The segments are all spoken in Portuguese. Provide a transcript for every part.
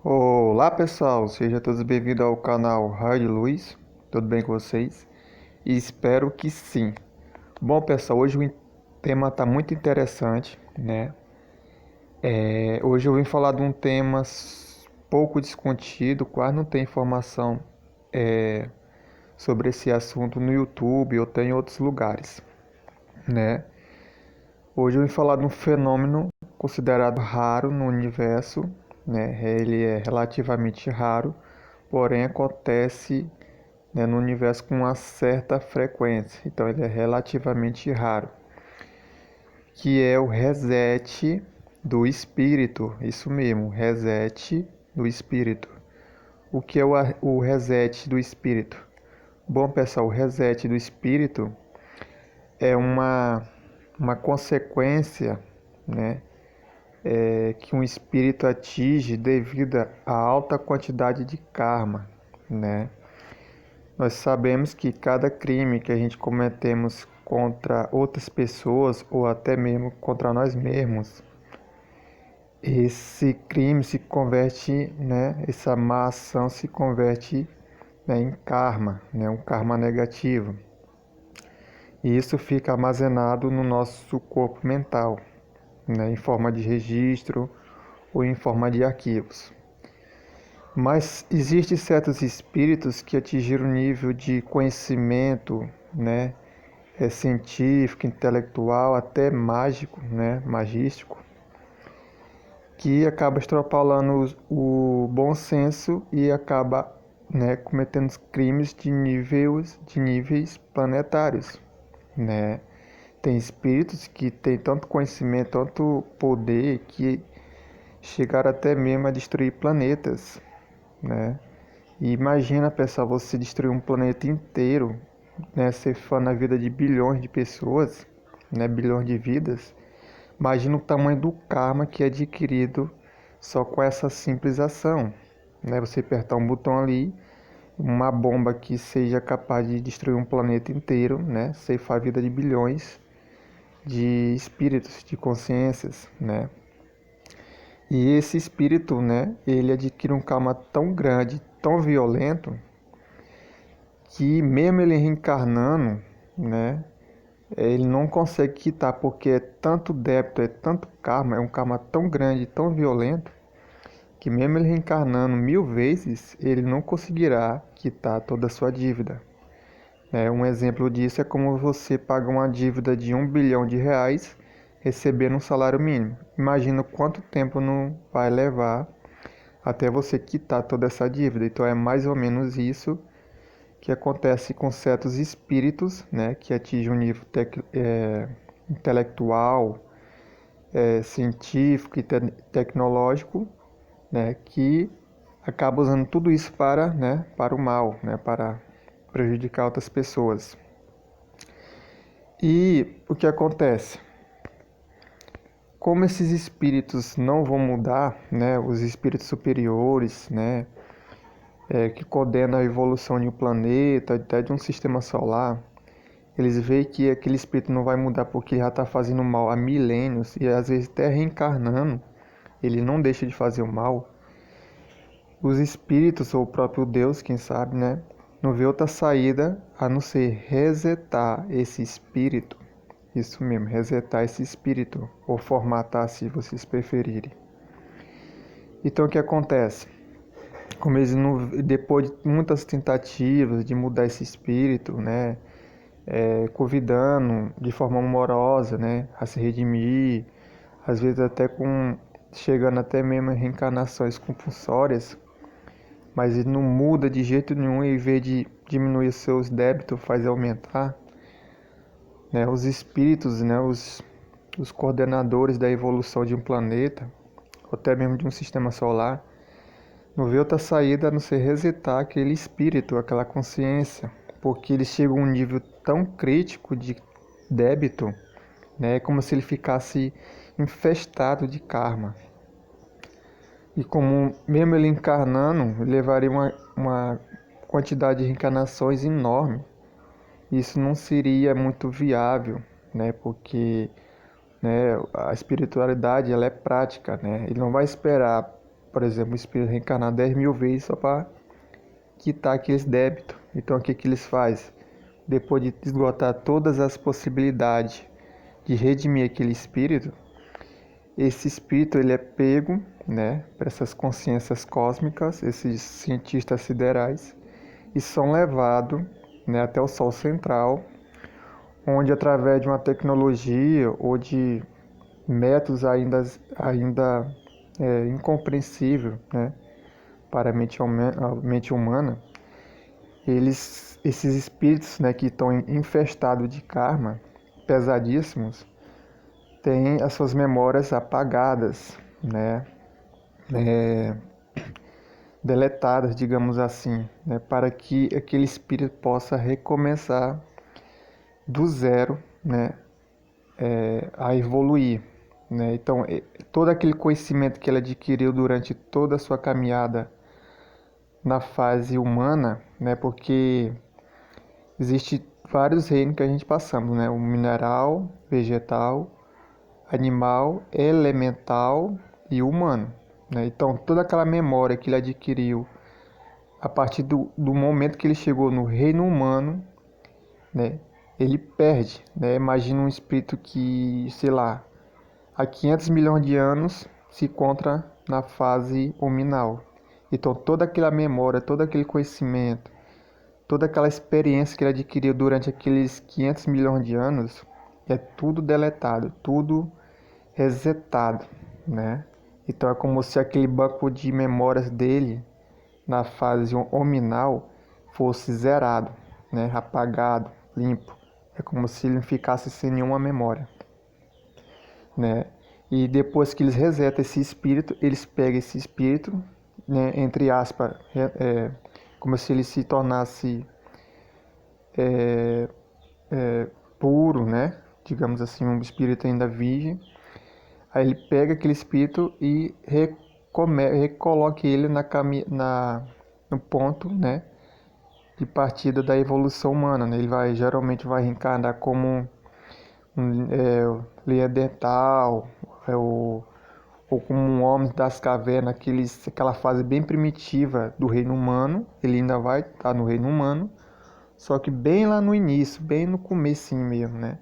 Olá pessoal, sejam todos bem-vindos ao canal Raio de Luz, tudo bem com vocês? E espero que sim. Bom pessoal, hoje o tema está muito interessante, né? Hoje eu vim falar de um tema pouco discutido, quase não tem informação sobre esse assunto no YouTube ou tem em outros lugares, né? Hoje eu vim falar de um fenômeno considerado raro no universo, né? Ele é relativamente raro, porém acontece, né, no universo com uma certa frequência, então ele é relativamente raro, que é o reset do espírito, isso mesmo, reset do espírito. O que é o reset do espírito? Bom, pessoal, o reset do espírito é uma consequência, né, que um espírito atinge devido à alta quantidade de karma, né? Nós sabemos que cada crime que a gente cometemos contra outras pessoas ou até mesmo contra nós mesmos, esse crime se converte, né, essa má ação se converte, né, em karma, né, um karma negativo. E isso fica armazenado no nosso corpo mental, né, em forma de registro ou em forma de arquivos. Mas existem certos espíritos que atingiram o nível de conhecimento, né, científico, intelectual, até mágico, né, magístico, que acaba extrapolando o bom senso e acaba, né, cometendo crimes de níveis planetários, né? Tem espíritos que têm tanto conhecimento, tanto poder que chegaram até mesmo a destruir planetas, né? E imagina, pessoal, você destruir um planeta inteiro, né, ceifando a vida de bilhões de pessoas, né, bilhões de vidas. Imagina o tamanho do karma que é adquirido só com essa simples ação, né? Você apertar um botão ali, uma bomba que seja capaz de destruir um planeta inteiro, né, ceifar a vida de bilhões de espíritos, de consciências, né? E esse espírito, né, ele adquire um karma tão grande, tão violento, que mesmo ele reencarnando, né, ele não consegue quitar, porque é tanto débito, é tanto karma, é um karma tão grande, tão violento, que mesmo ele reencarnando 1000 vezes, ele não conseguirá quitar toda a sua dívida. Um exemplo disso é como você paga uma dívida de R$ 1 bilhão recebendo um salário mínimo. Imagina quanto tempo não vai levar até você quitar toda essa dívida. Então é mais ou menos isso que acontece com certos espíritos, né, que atingem um nível intelectual, científico e tecnológico, né, que acaba usando tudo isso para, né, para o mal, né, para prejudicar outras pessoas. E o que acontece? Como esses espíritos não vão mudar, né, os espíritos superiores, né, que coordenam a evolução de um planeta, até de um sistema solar, eles veem que aquele espírito não vai mudar porque já está fazendo mal há milênios e às vezes até reencarnando, ele não deixa de fazer o mal. Os espíritos ou o próprio Deus, quem sabe, né, não vê outra saída a não ser resetar esse espírito. Isso mesmo, resetar esse espírito ou formatar, se vocês preferirem. Então o que acontece? Como eles não, depois de muitas tentativas de mudar esse espírito, né, convidando de forma amorosa, né, a se redimir, às vezes até chegando até mesmo a reencarnações compulsórias, mas ele não muda de jeito nenhum e em vez de diminuir os seus débitos, faz aumentar, né, os espíritos, né, os coordenadores da evolução de um planeta, ou até mesmo de um sistema solar, não vê outra saída a não ser resetar aquele espírito, aquela consciência, porque ele chega a um nível tão crítico de débito, né, como se ele ficasse infestado de karma. E como mesmo ele encarnando, levaria uma quantidade de reencarnações enorme. Isso não seria muito viável, né, porque, né, a espiritualidade ela é prática, né? Ele não vai esperar por exemplo, o espírito reencarnar 10 mil vezes só para quitar aqueles débitos. Então, o que que eles fazem? Depois de esgotar todas as possibilidades de redimir aquele espírito, esse espírito ele é pego, né, para essas consciências cósmicas, esses cientistas siderais, e são levados, né, até o Sol central, onde através de uma tecnologia ou de métodos ainda incompreensível, né, para a mente humana, esses espíritos, né, que estão infestados de karma pesadíssimos, têm as suas memórias apagadas, né, deletadas, digamos assim, né, para que aquele espírito possa recomeçar do zero, né, a evoluir, né? Então, todo aquele conhecimento que ele adquiriu durante toda a sua caminhada na fase humana, né, porque existe vários reinos que a gente passamos, né, o mineral, vegetal, animal, elemental e humano, né? Então, toda aquela memória que ele adquiriu a partir do momento que ele chegou no reino humano, né, ele perde, né? Imagina um espírito que, sei lá, há 500 milhões de anos se encontra na fase huminal. Então, toda aquela memória, todo aquele conhecimento, toda aquela experiência que ele adquiriu durante aqueles 500 milhões de anos é tudo deletado, tudo resetado, né? Então, é como se aquele banco de memórias dele na fase hominal fosse zerado, né? Apagado, limpo. É como se ele não ficasse sem nenhuma memória, né? E depois que eles resetam esse espírito, eles pegam esse espírito, né, entre aspas, como se ele se tornasse puro, né? Digamos assim, um espírito ainda virgem. Aí ele pega aquele espírito e recoloca ele no ponto, né, de partida da evolução humana, né? Ele geralmente vai reencarnar como linha dental, ou como um homem das cavernas, aquela fase bem primitiva do reino humano. Ele ainda vai estar no reino humano, só que bem lá no início, bem no comecinho mesmo, né?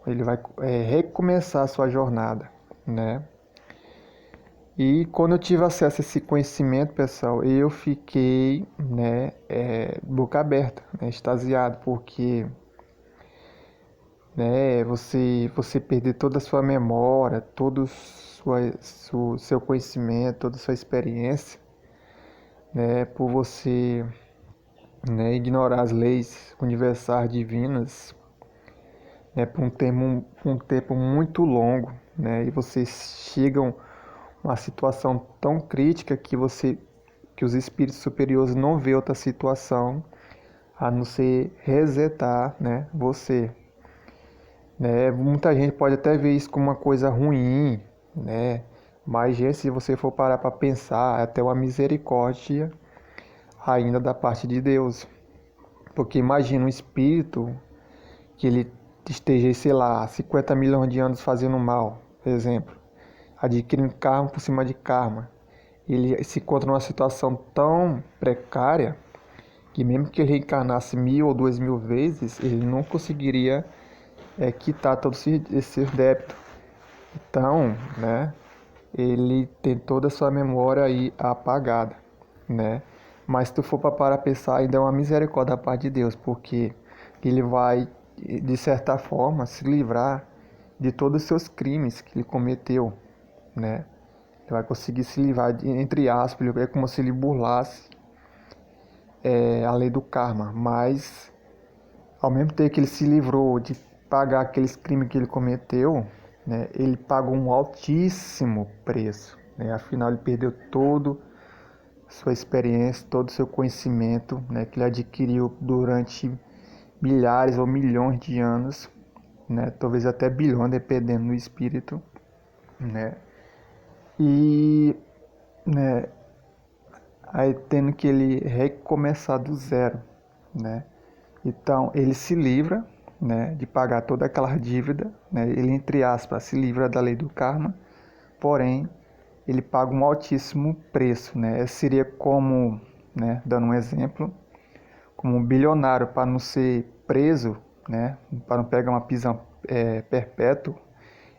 Ele vai recomeçar a sua jornada, né? E quando eu tive acesso a esse conhecimento, pessoal, eu fiquei, né, boca aberta, né, extasiado, porque, né, você perder toda a sua memória, todo seu conhecimento, toda a sua experiência, né, por você, né, ignorar as leis universais divinas, né, por um tempo muito longo, né, e vocês chegam a uma situação tão crítica que os espíritos superiores não vê outra situação a não ser resetar, né, você. Né? Muita gente pode até ver isso como uma coisa ruim, né? Mas, gente, se você for parar para pensar, é até uma misericórdia ainda da parte de Deus. Porque imagina um espírito que ele esteja, sei lá, 50 milhões de anos fazendo mal, por exemplo, adquirindo karma por cima de karma. Ele se encontra numa situação tão precária que mesmo que ele reencarnasse 1000 ou 2000 vezes, ele não conseguiria quitar todos esses débitos. Então, né, ele tem toda a sua memória aí apagada, né? Mas se tu for para parar a pensar, ainda é uma misericórdia da parte de Deus, porque ele vai, de certa forma, se livrar de todos os seus crimes que ele cometeu, né? Ele vai conseguir se livrar, entre aspas, é como se ele burlasse a lei do karma, mas ao mesmo tempo que ele se livrou de pagar aqueles crimes que ele cometeu, né, ele pagou um altíssimo preço, né? Afinal, ele perdeu toda sua experiência, todo o seu conhecimento, né, que ele adquiriu durante milhares ou milhões de anos, né, talvez até bilhões, dependendo do espírito, né? E, né, aí tendo que ele recomeçar do zero, né? Então ele se livra, né, de pagar toda aquela dívida, né? Ele, entre aspas, se livra da lei do karma, porém ele paga um altíssimo preço, né? Seria como, né, dando um exemplo, como um bilionário para não ser preso, né, para não pegar uma prisão perpétua,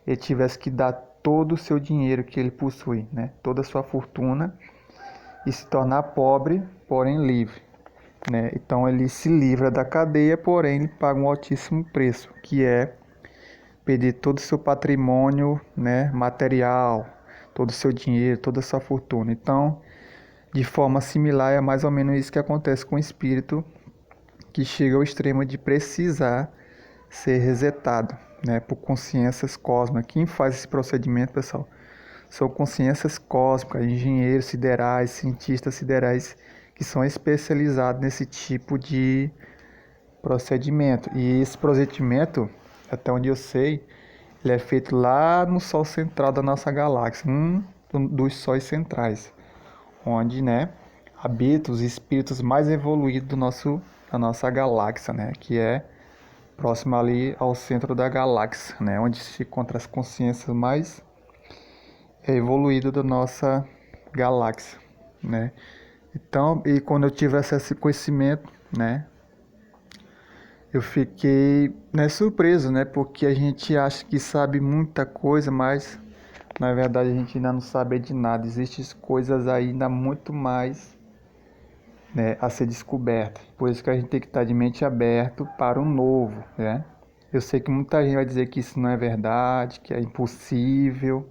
ele tivesse que dar todo o seu dinheiro que ele possui, né, toda a sua fortuna e se tornar pobre, porém livre, né? Então ele se livra da cadeia, porém ele paga um altíssimo preço, que é perder todo o seu patrimônio, né, material, todo o seu dinheiro, toda a sua fortuna. Então, de forma similar, é mais ou menos isso que acontece com o espírito que chega ao extremo de precisar ser resetado, né, por consciências cósmicas. Quem faz esse procedimento, pessoal, são consciências cósmicas, engenheiros siderais, cientistas siderais que são especializados nesse tipo de procedimento. E esse procedimento, até onde eu sei, ele é feito lá no Sol central da nossa galáxia, um dos sóis centrais, onde, né, habitam os espíritos mais evoluídos da nossa galáxia, né, que é próximo ali ao centro da galáxia, né, onde se encontram as consciências mais evoluídas da nossa galáxia, né. Então, e quando eu tive esse conhecimento, né, eu fiquei, né, surpreso, né, porque a gente acha que sabe muita coisa, mas na verdade a gente ainda não sabe de nada. Existem coisas ainda muito mais, né, a ser descoberta. Por isso que a gente tem que estar de mente aberta para o novo, né? Eu sei que muita gente vai dizer que isso não é verdade, que é impossível,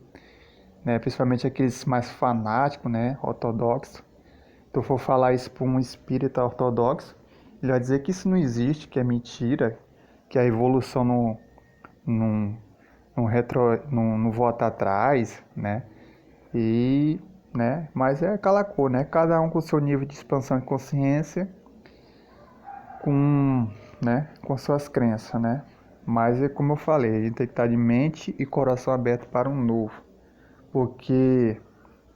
né? Principalmente aqueles mais fanáticos, né, ortodoxos. Se eu for falar isso para um espírita ortodoxo, ele vai dizer que isso não existe, que é mentira, que a evolução não volta atrás, né? E, né? Mas é aquela cor, né? Cada um com o seu nível de expansão de consciência, com, né? Com suas crenças, né? Mas é como eu falei, a gente tem que estar de mente e coração aberto para um novo. Porque,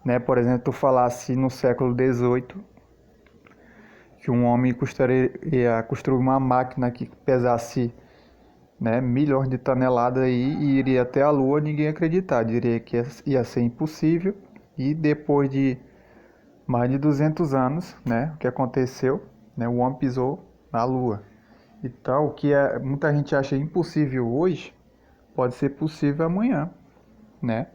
né? Por exemplo, tu falasse no século XVIII que um homem ia construir uma máquina que pesasse, né, milhões de toneladas aí, e iria até a Lua, ninguém ia acreditar, diria que ia ser impossível. E depois de mais de 200 anos, né, o que aconteceu, né, o homem pisou na Lua. Então, o que muita gente acha impossível hoje, pode ser possível amanhã, né?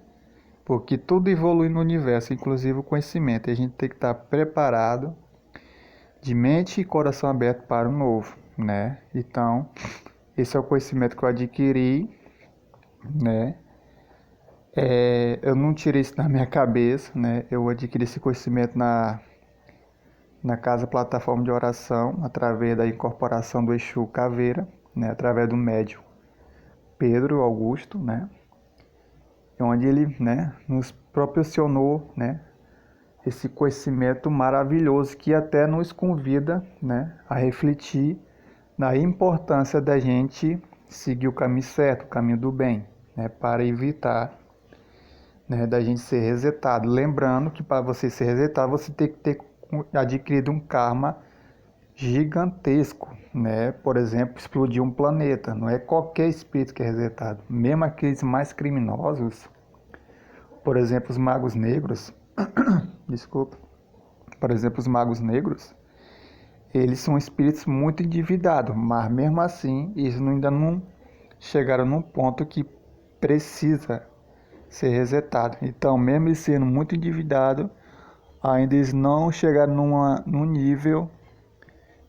Porque tudo evolui no universo, inclusive o conhecimento. E a gente tem que estar preparado, de mente e coração aberto para o novo, né? Então, esse é o conhecimento que eu adquiri, né? Eu não tirei isso da minha cabeça, né? Eu adquiri esse conhecimento na casa plataforma de oração, através da incorporação do Exu Caveira, né? Através do médium Pedro Augusto, né? Onde ele, né, nos proporcionou, né, esse conhecimento maravilhoso que até nos convida, né, a refletir na importância da gente seguir o caminho certo, o caminho do bem, né, para evitar, né, da gente ser resetado. Lembrando que para você ser resetado, você tem que ter adquirido um karma gigantesco, né? Por exemplo, explodir um planeta. Não é qualquer espírito que é resetado. Mesmo aqueles mais criminosos, por exemplo, os magos negros, desculpa, por exemplo, os magos negros, eles são espíritos muito endividados, mas mesmo assim, eles ainda não chegaram num ponto que precisa ser resetado. Então, mesmo eles sendo muito endividados, ainda eles não chegaram num nível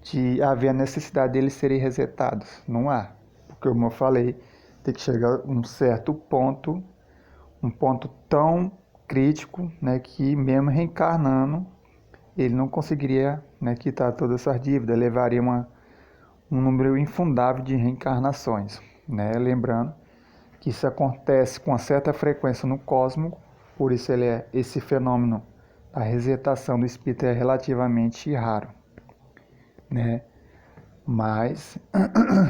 de haver a necessidade deles serem resetados. Não há. Porque, como eu falei, tem que chegar a um certo ponto, um ponto tão crítico, né, que mesmo reencarnando, ele não conseguiria, né, quitar todas essas dívidas, levaria um número infundável de reencarnações, né? Lembrando que isso acontece com uma certa frequência no cosmos, por isso esse fenômeno da resetação do espírito é relativamente raro, né? Mas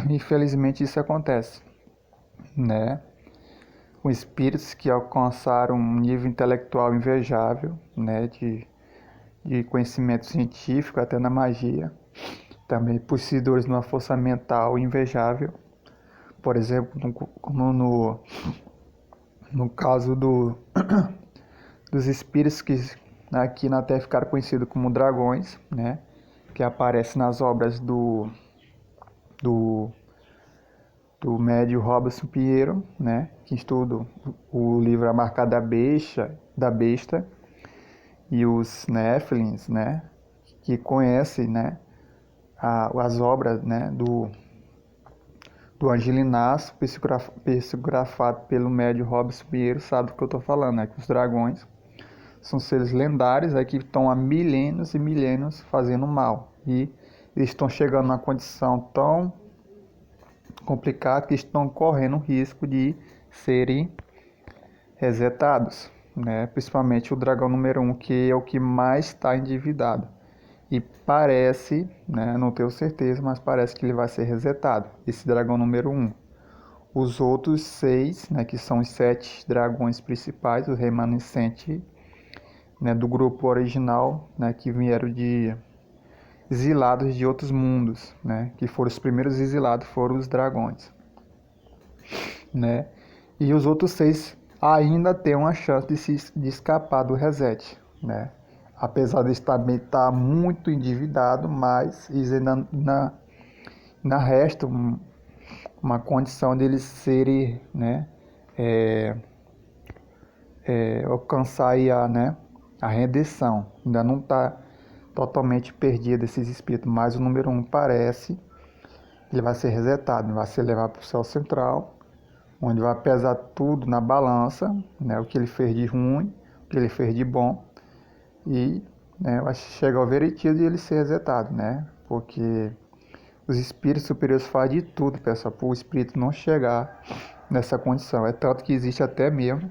infelizmente isso acontece, né? Com espíritos que alcançaram um nível intelectual invejável, né, de conhecimento científico, até na magia, também possuidores de uma força mental invejável. Por exemplo, como no caso do dos espíritos que aqui na Terra ficaram conhecidos como dragões, né? Que aparece nas obras do médio Robson Pinheiro, né? Que estuda o livro A Marca da Besta e os Néfilins, né? Que conhecem, né? As obras, né? Do Angelinácio, psicografado pelo médio Robson Pinheiro, sabe do que eu estou falando, né? Que os dragões são seres lendários que estão há milênios e milênios fazendo mal. E eles estão chegando numa condição tão complicada que estão correndo o risco de serem resetados, né? Principalmente o dragão número 1, que é o que mais está endividado. E parece, né, não tenho certeza, mas parece que ele vai ser resetado, esse dragão número 1. Os outros 6, né, que são os 7 dragões principais, os remanescentes, né, do grupo original, né, que vieram de exilados de outros mundos, né, que foram os primeiros exilados, foram os dragões, né, e os outros 6 ainda têm uma chance de escapar do reset, né, apesar de estar muito endividado, mas eles ainda resta uma condição deles serem, né, alcançar aí a redenção. Ainda não está totalmente perdido esses espíritos, mas o número 1 parece que ele vai ser resetado, vai ser levado para o céu central, onde vai pesar tudo na balança, né, o que ele fez de ruim, o que ele fez de bom, e, né, vai chegar ao veredito de ele ser resetado, né, porque os espíritos superiores fazem de tudo, pessoal, para o espírito não chegar nessa condição. É tanto que existe até mesmo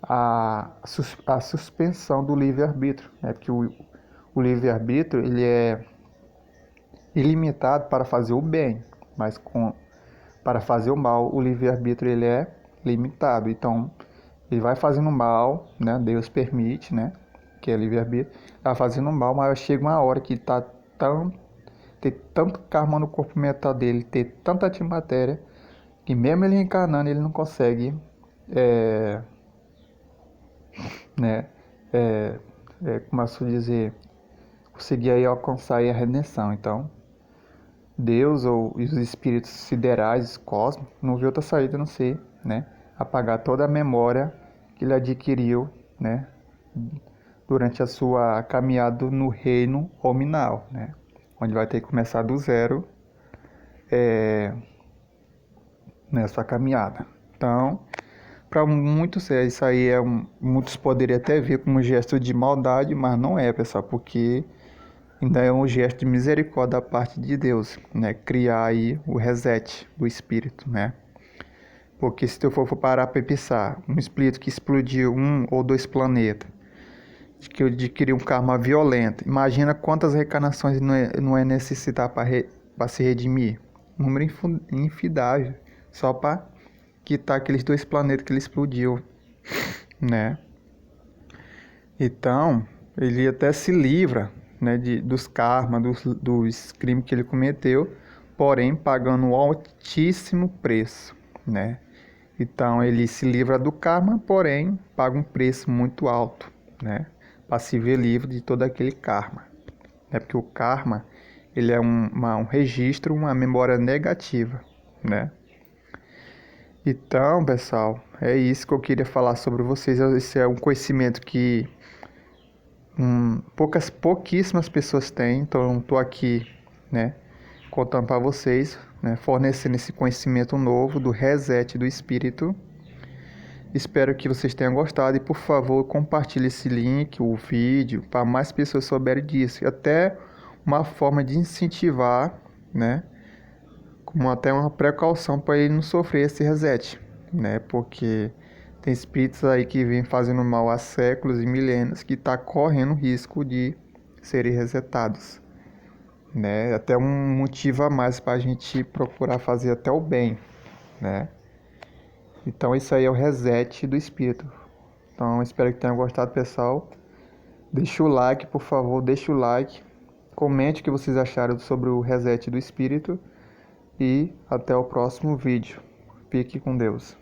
a suspensão do livre-arbítrio, né, porque o livre-arbítrio ele é ilimitado para fazer o bem, mas para fazer o mal, o livre-arbítrio ele é limitado. Então, ele vai fazendo mal, né? Deus permite, né? Que é livre-arbítrio, está fazendo mal, mas chega uma hora que tem tanto karma no corpo mental dele, ter tanta antimatéria, que mesmo ele reencarnando, ele não consegue, né? Como eu posso dizer, conseguir aí alcançar aí a redenção. Então, Deus ou os espíritos siderais, cósmicos, não viu outra saída a não ser, né, apagar toda a memória que ele adquiriu, né, durante a sua caminhada no reino hominal, né, onde vai ter que começar do zero nessa caminhada. Então, para muitos, isso aí muitos poderiam até ver como um gesto de maldade, mas não é, pessoal, porque ainda é um gesto de misericórdia da parte de Deus, né? Criar aí o reset do espírito, né? Porque se eu for parar para pensar, um espírito que explodiu 1 ou 2 planetas, que adquiriu um karma violento, imagina quantas reencarnações não é necessitar para se redimir. Um número infindável, só para quitar aqueles 2 planetas que ele explodiu, né? Então, ele até se livra, né, dos karmas, dos crimes que ele cometeu, porém pagando um altíssimo preço, né? Então ele se livra do karma, porém paga um preço muito alto, né, para se ver livre de todo aquele karma, né? Porque o karma ele é um registro, uma memória negativa, né? Então, pessoal, é isso que eu queria falar sobre vocês. Esse é um conhecimento que pouquíssimas pessoas têm, então estou aqui, né, contando para vocês, né, fornecendo esse conhecimento novo do reset do espírito. Espero que vocês tenham gostado e, por favor, compartilhe esse link, o vídeo, para mais pessoas souberem disso. E até uma forma de incentivar, né, como até uma precaução para ele não sofrer esse reset, né, porque tem espíritos aí que vêm fazendo mal há séculos e milênios que está correndo risco de serem resetados, né? Até um motivo a mais para a gente procurar fazer até o bem, né? Então isso aí é o reset do espírito. Então espero que tenham gostado, pessoal. Deixa o like, por favor, deixa o like. Comente o que vocês acharam sobre o reset do espírito. E até o próximo vídeo. Fique com Deus.